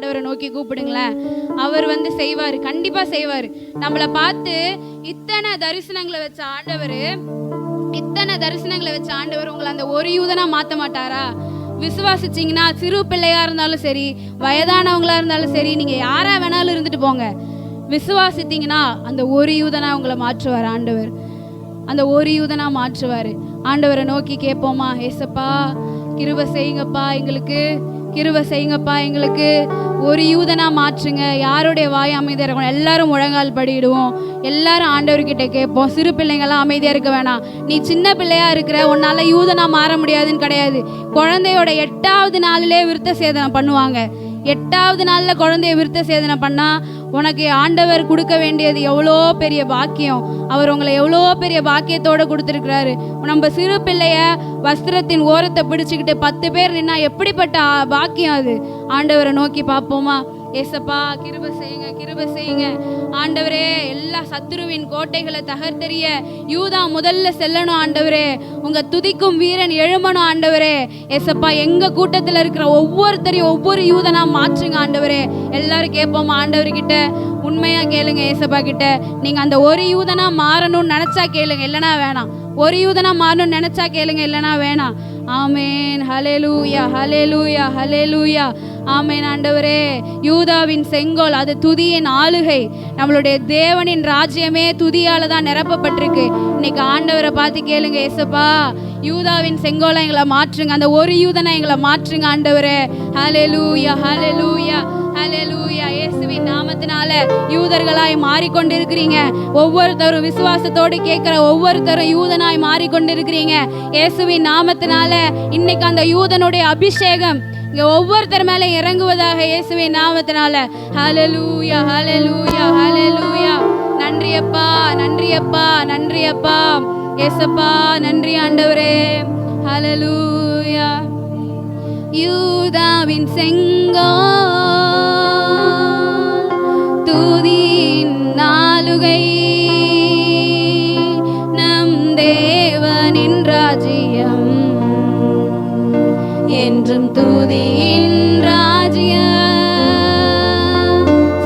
ஆண்டவரை நோக்கி கூப்பிடுங்களேன். அவர் செய்வார், கண்டிப்பாக செய்வார். நம்மளை பார்த்து இத்தனை தரிசனங்களை வச்ச ஆண்டவர் உங்களை அந்த ஒரு யூதனா மாற்ற மாட்டாரா? விசுவாசிச்சிங்கன்னா சிறு பிள்ளையா இருந்தாலும் சரி, வயதானவங்களா இருந்தாலும் சரி, நீங்கள் யாரா வேணாலும் இருந்துட்டு போங்க, விசுவாசித்தீங்கன்னா அந்த ஒரு யூதனா உங்களை மாற்றுவார் ஆண்டவர். அந்த ஒரு யூதனா மாற்றுவார். ஆண்டவரை நோக்கி கேட்போமா? ஏசப்பா கிருபை செய்யுங்கப்பா, எங்களுக்கு கிருபை செய்யுங்கப்பா, எங்களுக்கு ஒரு யூதனா மாற்றுங்க. யாருடைய வாய் அமைதியாக இருக்கணும்? எல்லாரும் முழங்கால் படிடுவோம், எல்லாரும் ஆண்டவர்கிட்ட கேட்போம். சிறு பிள்ளைங்கள்லாம் அமைதியாக இருக்க வேணாம். நீ சின்ன பிள்ளையா இருக்கிற, உன்னால யூதனா மாற முடியாதுன்னு கிடையாது. குழந்தையோட 8வது நாளிலே விருத்த சேதனம் பண்ணுவாங்க. 8வது நாளில் குழந்தைய விருத்த சேதனை பண்ணால் உனக்கு ஆண்டவர் கொடுக்க வேண்டியது எவ்வளோ பெரிய பாக்கியம். அவர் உங்களை எவ்வளோ பெரிய பாக்கியத்தோடு கொடுத்துருக்கிறாரு. நம்ம சிறு பிள்ளைய வஸ்திரத்தின் ஓரத்தை பிடிச்சிக்கிட்டு 10 பேர் நின்னா எப்படிப்பட்ட பாக்கியம் அது. ஆண்டவரை நோக்கி பார்ப்போமா? ஏசப்பா கிருபை செய்யுங்க, கிருபை செய்யுங்க ஆண்டவரே. எல்லா சத்துருவின் கோட்டைகளை தகர்த்தெறிய யூதா முதல்ல செல்லணும் ஆண்டவரே. உங்க துதிக்கும் வீரன் எழுமணும் ஆண்டவரே. ஏசப்பா எங்க கூட்டத்தில் இருக்கிற ஒவ்வொருத்தரையும் ஒவ்வொரு யூதனா மாற்றுங்க ஆண்டவரே. எல்லாரும் கேட்போமா ஆண்டவர்கிட்ட? உண்மையா கேளுங்க ஏசப்பா கிட்ட. நீங்க அந்த ஒரு யூதனா மாறணும்னு நினைச்சா கேளுங்க, இல்லைனா வேணாம். ஒரு யூதனா மாறணும்னு நினைச்சா கேளுங்க, இல்லைனா வேணாம். ஆமேன். ஹல்லேலூயா, ஹல்லேலூயா, ஹல்லேலூயா. ஆமேன் ஆண்டவரே. யூதாவின் செங்கோல் அது துதியின் ஆளுகை. நம்மளுடைய தேவனின் ராஜ்யமே துதியால தான் நிரப்பப்பட்டிருக்கு. இன்னைக்கு ஆண்டவரை பார்த்து கேளுங்க, ஏசப்பா யூதாவின் செங்கோலை எங்களை மாற்றுங்க, அந்த ஒரு யூதனை எங்களை மாற்றுங்க ஆண்டவரே. ஹல்லேலூயா, ஹல்லேலூயா, ஹல்லேலூயா. இயேசுவின் நாமத்தினால யூதர்களாய் மாறிக்கொண்டிருக்கிறீங்க. ஒவ்வொருத்தரும் விசுவாசத்தோடு கேட்கிற ஒவ்வொருத்தரும் யூதனாய் மாறிக்கொண்டிருக்கிறீங்க. இயேசுவின் நாமத்தினால இன்னைக்கு அந்த யூதனுடைய அபிஷேகம் இங்க ஒவ்வொருத்தர் மேல இறங்குவதாக இயேசுவின் நாமத்தினால. ஹல்லேலூயா, ஹல்லேலூயா, ஹல்லேலூயா. நன்றி அப்பா, நன்றி அப்பா, நன்றி அப்பா. ஏசப்பா நன்றி ஆண்டவரே. ஹல்லேலூயா. யூதாவின் செங்கோல் துதியின் நாளுகை, நம் தேவனின் ராஜ்யம் என்றும் துதியின் ராஜ்யம்.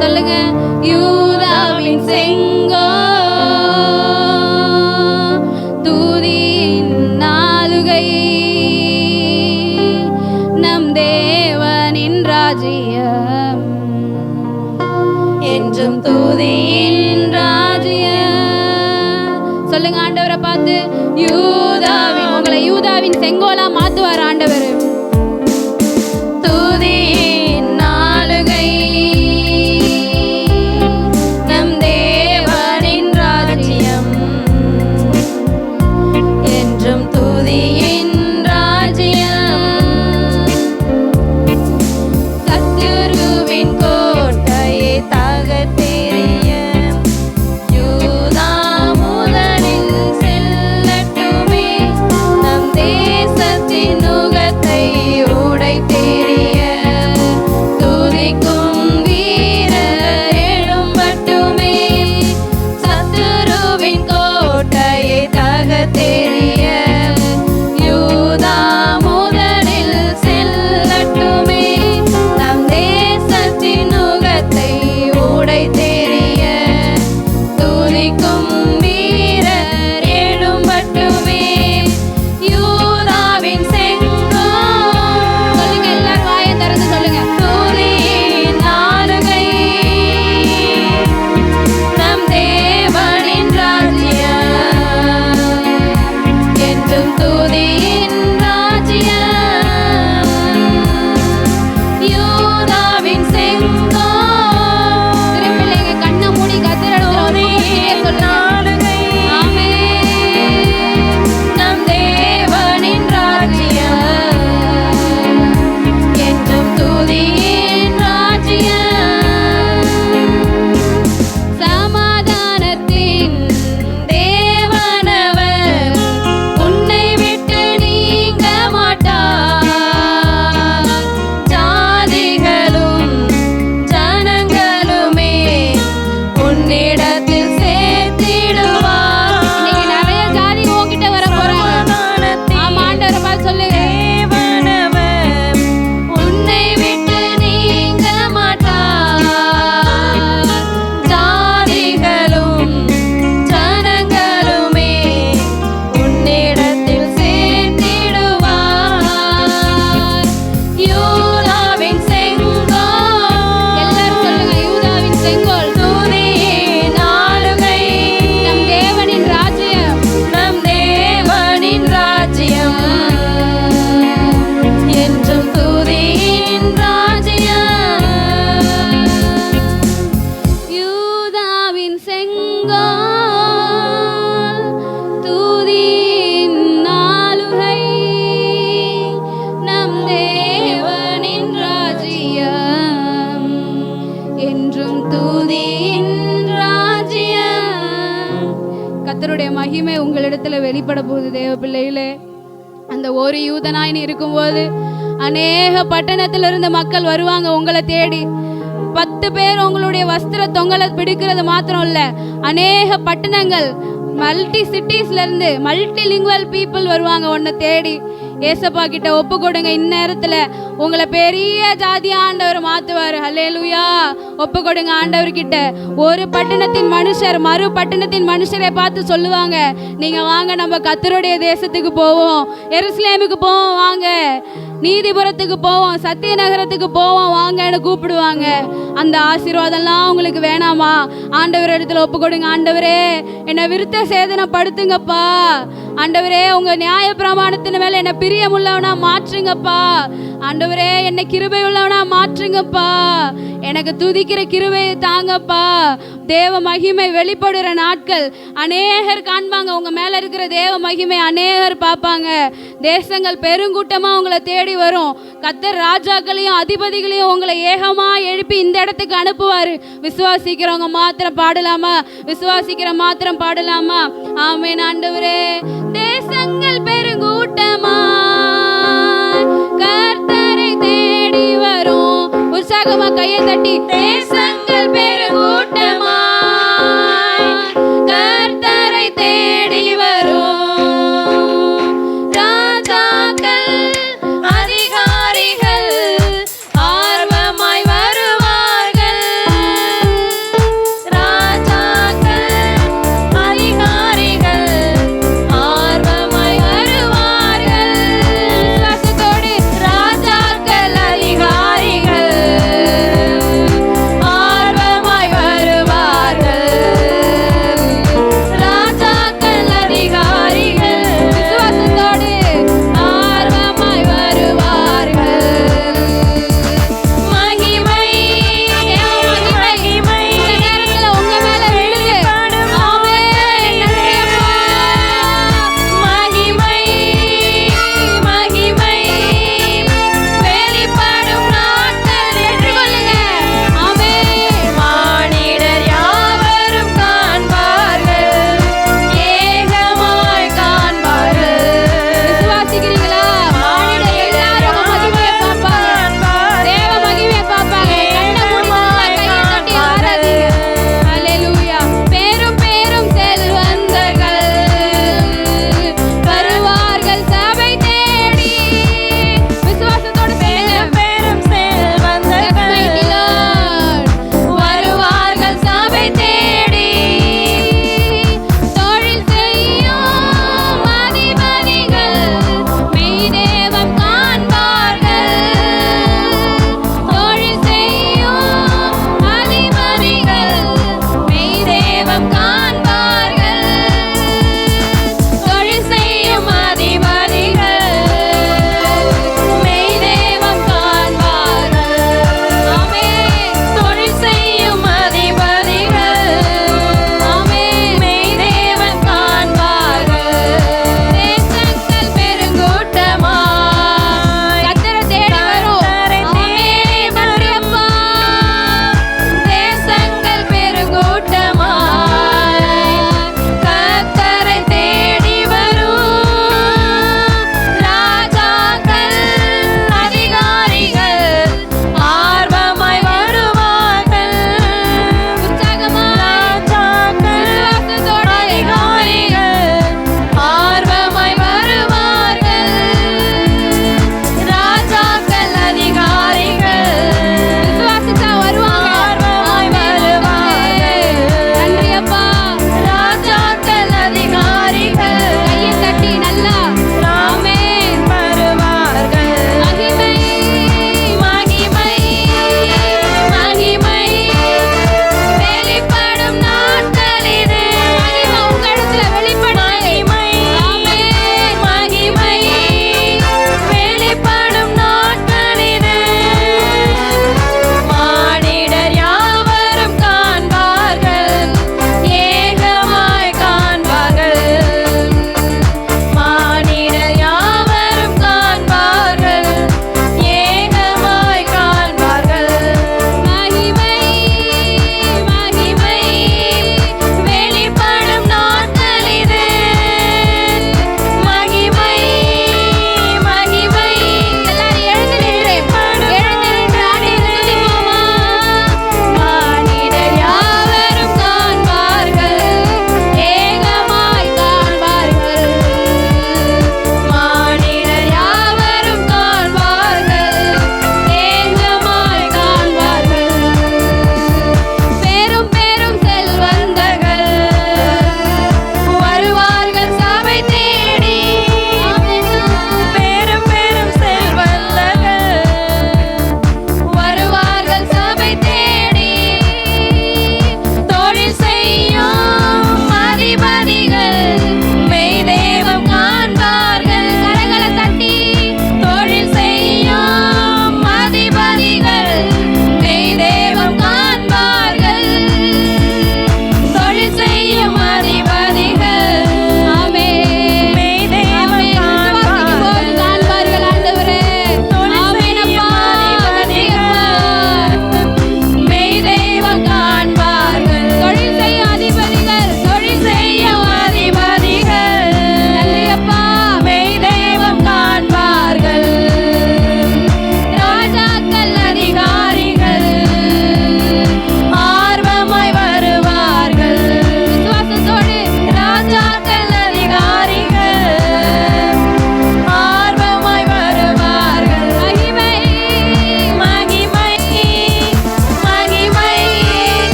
சொல்லுங்க. யூதாவின் செங்கோல் துதியின் நாளுகை, நம் தேவனின் ராஜ்யம் என்றும் துதியின் ராஜ்யம். சொல்லுங்க ஆண்டவரை பார்த்து. யூதாவின் உங்களை யூதாவின் செங்கோலா மாத்துவார் ஆண்டவர். துதியின் நாளுகை, நம் தேவனின் ராஜ்யம் என்றும் துதியின் ராஜ்யம். சத்துருவின் கோட்டையை தகர்த்தெறிய யூதா முதலில் செல்லட்டுமே. நம் தேசத்தின் நுகத்தை துதியின் ராஜ்யம். கர்த்தருடைய மகிமை உங்களிடத்துல வெளிப்பட போகுது தேவ பிள்ளைகளே. அந்த ஒரு யூதனாய் நீ இருக்கும்போது அநேக பட்டணத்திலிருந்து மக்கள் வருவாங்க உங்களை தேடி. 10 பேர் உங்களுடைய வஸ்திர தொங்கலை பிடிக்கிறது மாத்திரம் இல்ல, அநேக பட்டணங்கள் மல்டி சிட்டிஸ்ல இருந்து மல்டி லிங்குவல் பீப்புள் வருவாங்க உன்னை தேடி. ஏசப்பா கிட்ட ஒப்பு கொடுங்க. இந்நேரத்துல உங்களை பெரிய ஜாதி ஆண்டவர் மாத்துவாரு. ஹல்லேலூயா. ஒப்பு கொடுங்க ஆண்டவர் கிட்ட. ஒரு பட்டணத்தின் மனுஷர் மறு பட்டணத்தின் மனுஷரை பார்த்து சொல்லுவாங்க, நீங்க வாங்க நம்ம கர்த்தருடைய தேசத்துக்கு போவோம், எருசலேமுக்கு போவோம், வாங்க நீதிபுரத்துக்கு போவோம், சத்திய நகரத்துக்கு போவோம் வாங்கன்னு கூப்பிடுவாங்க. அந்த ஆசீர்வாதம்லாம் உங்களுக்கு வேணாமா? ஆண்டவர் இடத்துல ஒப்பு கொடுங்க. ஆண்டவரே என்னை விருத்த சேதனப்படுத்துங்கப்பா. ஆண்டவரே உங்க நியாய பிரமாணத்தின் மேல என்னை பிரியமுள்ளவனா மாற்றுங்கப்பா. ஆண்டவரே என்னை கிருபை உள்ளவனா மாற்றுங்கப்பா. எனக்கு துதிக்கிற கிருபையை தாங்கப்பா. தேவ மகிமை வெளிப்படுற நாட்கள் அநேகர் காண்பாங்க. உங்க மேல இருக்கிற தேவ மகிமை அநேகர் பார்ப்பாங்க. தேசங்கள் பெருங்கூட்டமா உங்களை தேடி வரும். கர்த்தர் ராஜாக்களையும் அதிபதிகளையும் உங்களை ஏகமா எழுப்பி இந்த இடத்துக்கு அனுப்புவாரு. விசுவாசிக்கிறவங்க மாத்திரம் பாடலாமா? விசுவாசிக்கிற மாத்திரம் பாடலாமா? ஆமென் ஆண்டவரே. தேசங்கள் பெருங்கூட்டமா கர்த்தரை தேடி வரும். உற்சாகமா கையை தட்டி தேசங்கள் பெருங்கூட்டமா கர்த்தரை தேடி வரும். ராஜாக்கள் அதிகாரிகள் ஆர்வமாய் வருவார்கள். ராஜாக்கள் அதிகாரிகள் ஆர்வமாய் வருவார்கள். விசுவாசத்தோடு ராஜாக்கள் அதிகாரிகள்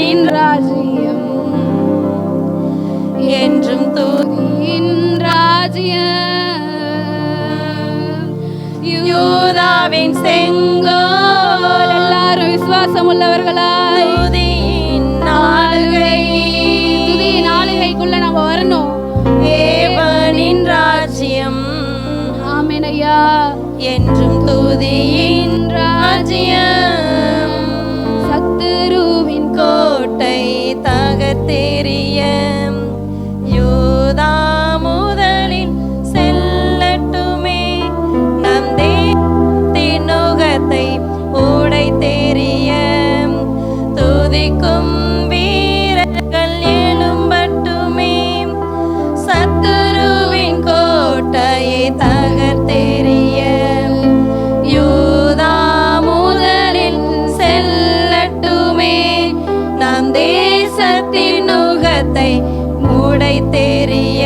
தேவனின் ராஜ்யம் என்றும் துதியின் ராஜ்யம் யூதாவின் செங்கோல் எல்லாரும் விசுவாசம் உள்ளவர்களாய் துதியின் ஆளுகை துதியின் ஆளுகைக்குள்ள நம்ம வரணும். தேவனின் ராஜ்யம் ஆமென் ஐயா. என்றும் துதியின் ராஜ்யம் சத்துருவின் கோட்டை தகர்த்தெறிய யூதா முதலில் செல்லட்டுமே நம் தேசத்தின் நுகத்தை உடைத்தெறிய துதிக்கும் வீரர்கள் எழும்பட்டுமே சத்துருவின் கோட்டையை தகர்த்தெறிய யூதா முதலில் செல்லட்டுமே நம் தேசத்தின் நுகத்தை உடைத்தெறிய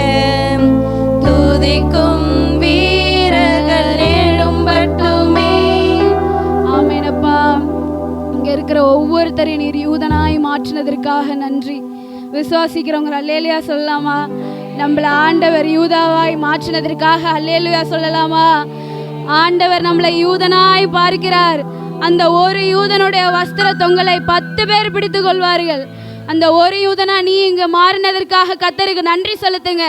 துதிக்கும் வீரர்கள் எழும்பட்டுமே. ஆமெனப்பா. இங்க இருக்கிற ஒவ்வொருத்தரையும் நீர் யூதனாய் மாற்றினதற்காக நன்றி. விசுவாசிக்கிறவங்க அல்லேலூயா சொல்லலாமா? நம்மள ஆண்டவர் யூதாவாய் மாற்றினதற்காக அல்லேலூயா சொல்லலாமா? ஆண்டவர் நம்மளை யூதனாய் பார்க்கிறார். அந்த ஒரு யூதனுடைய வஸ்திர தொங்கலை 10 பேர் பிடித்து கொள்வார்கள். அந்த ஒரு யூதனா நீ இங்க மாறினதற்காக கர்த்தருக்கு நன்றி செலுத்துங்க.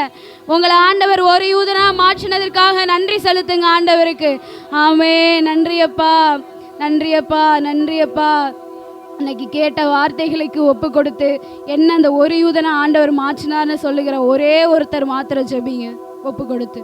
உங்களை ஆண்டவர் ஒரு யூதனா மாற்றினதற்காக நன்றி செலுத்துங்க ஆண்டவருக்கு. ஆமே. நன்றியப்பா, நன்றியப்பா, நன்றியப்பா. அன்னைக்கு கேட்ட வார்த்தைகளுக்கு ஒப்பு கொடுத்து என்ன அந்த ஒரு யூதனா ஆண்டவர் மாற்றினார்னு சொல்லுகிற ஒரே ஒருத்தர் மாத்திரம் ஜெபிங்க ஒப்பு கொடுத்து.